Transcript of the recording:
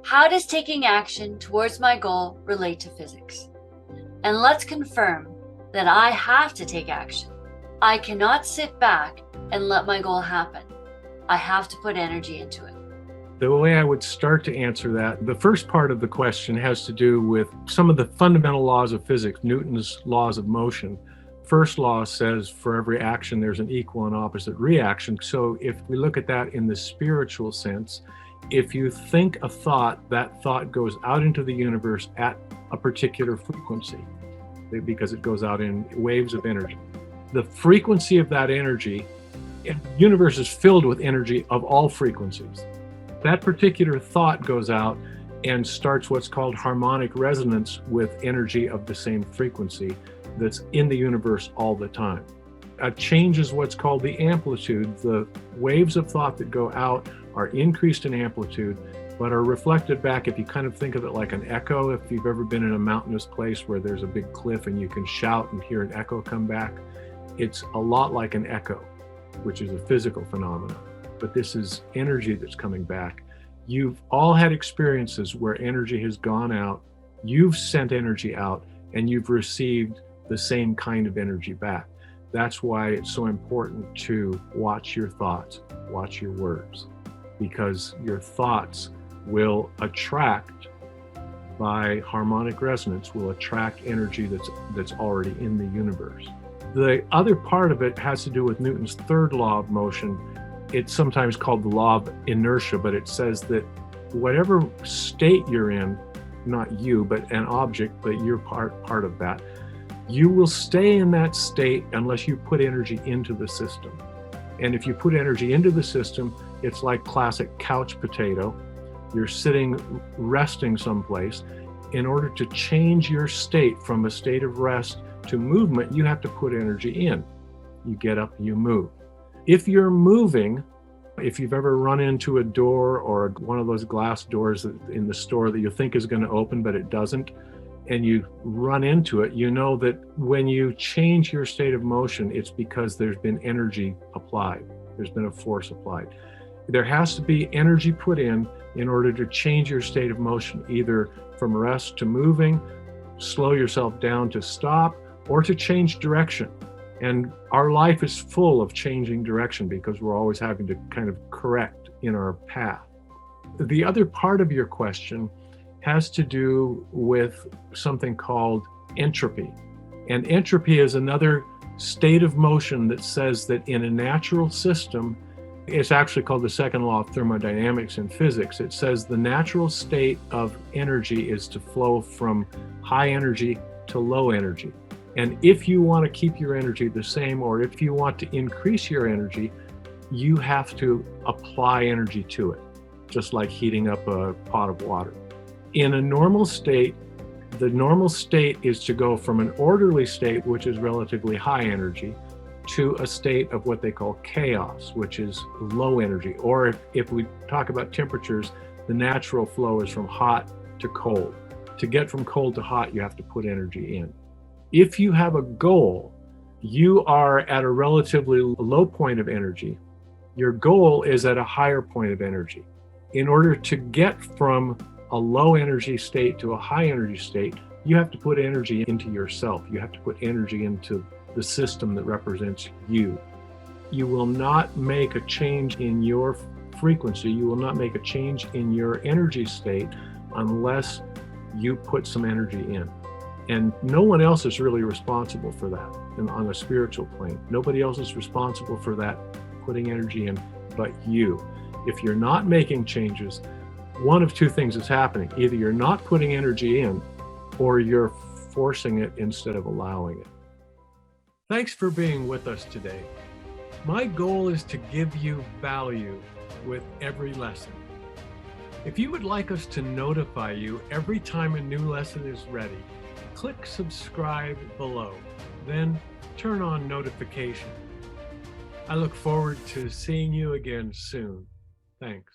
How does taking action towards my goal relate to physics? And let's confirm that I have to take action. I cannot sit back and let my goal happen. I have to put energy into it. The way I would start to answer that, the first part of the question has to do with some of the fundamental laws of physics, Newton's laws of motion. First law says for every action, there's an equal and opposite reaction. So if we look at that in the spiritual sense, if you think a thought, that thought goes out into the universe at a particular frequency because it goes out in waves of energy. The frequency of that energy, the universe is filled with energy of all frequencies. That particular thought goes out and starts what's called harmonic resonance with energy of the same frequency that's in the universe all the time. It changes what's called the amplitude. The waves of thought that go out are increased in amplitude, but are reflected back. If you kind of think of it like an echo, if you've ever been in a mountainous place where there's a big cliff and you can shout and hear an echo come back, it's a lot like an echo, which is a physical phenomenon. But this is energy that's coming back. You've all had experiences where energy has gone out, you've sent energy out, and you've received the same kind of energy back. That's why it's so important to watch your thoughts, watch your words, because your thoughts will attract, by harmonic resonance, will attract energy that's already in the universe. The other part of it has to do with Newton's third law of motion. It's sometimes called the law of inertia, but it says that whatever state you're in, not you, but an object, but you're part of that, you will stay in that state unless you put energy into the system. And if you put energy into the system, it's like classic couch potato. You're sitting, resting someplace. In order to change your state from a state of rest to movement, you have to put energy in. You get up, you move. If you're moving, if you've ever run into a door or one of those glass doors in the store that you think is going to open, but it doesn't, and you run into it, you know that when you change your state of motion, it's because there's been energy applied. There's been a force applied. There has to be energy put in order to change your state of motion, either from rest to moving, slow yourself down to stop, or to change direction. And our life is full of changing direction because we're always having to kind of correct in our path. The other part of your question has to do with something called entropy. And entropy is another state of motion that says that in a natural system, it's actually called the second law of thermodynamics in physics. It says the natural state of energy is to flow from high energy to low energy. And if you want to keep your energy the same, or if you want to increase your energy, you have to apply energy to it, just like heating up a pot of water. In a normal state, the normal state is to go from an orderly state, which is relatively high energy, to a state of what they call chaos, which is low energy. Or if we talk about temperatures, the natural flow is from hot to cold. To get from cold to hot, you have to put energy in. If you have a goal, you are at a relatively low point of energy. Your goal is at a higher point of energy. In order to get from a low energy state to a high energy state, you have to put energy into yourself. You have to put energy into the system that represents you. You will not make a change in your frequency. You will not make a change in your energy state unless you put some energy in. And no one else is really responsible for that on a spiritual plane. Nobody else is responsible for that, putting energy in, but you. If you're not making changes, one of two things is happening. Either you're not putting energy in, or you're forcing it instead of allowing it. Thanks for being with us today. My goal is to give you value with every lesson. If you would like us to notify you every time a new lesson is ready, click subscribe below, then turn on notification. I look forward to seeing you again soon. Thanks.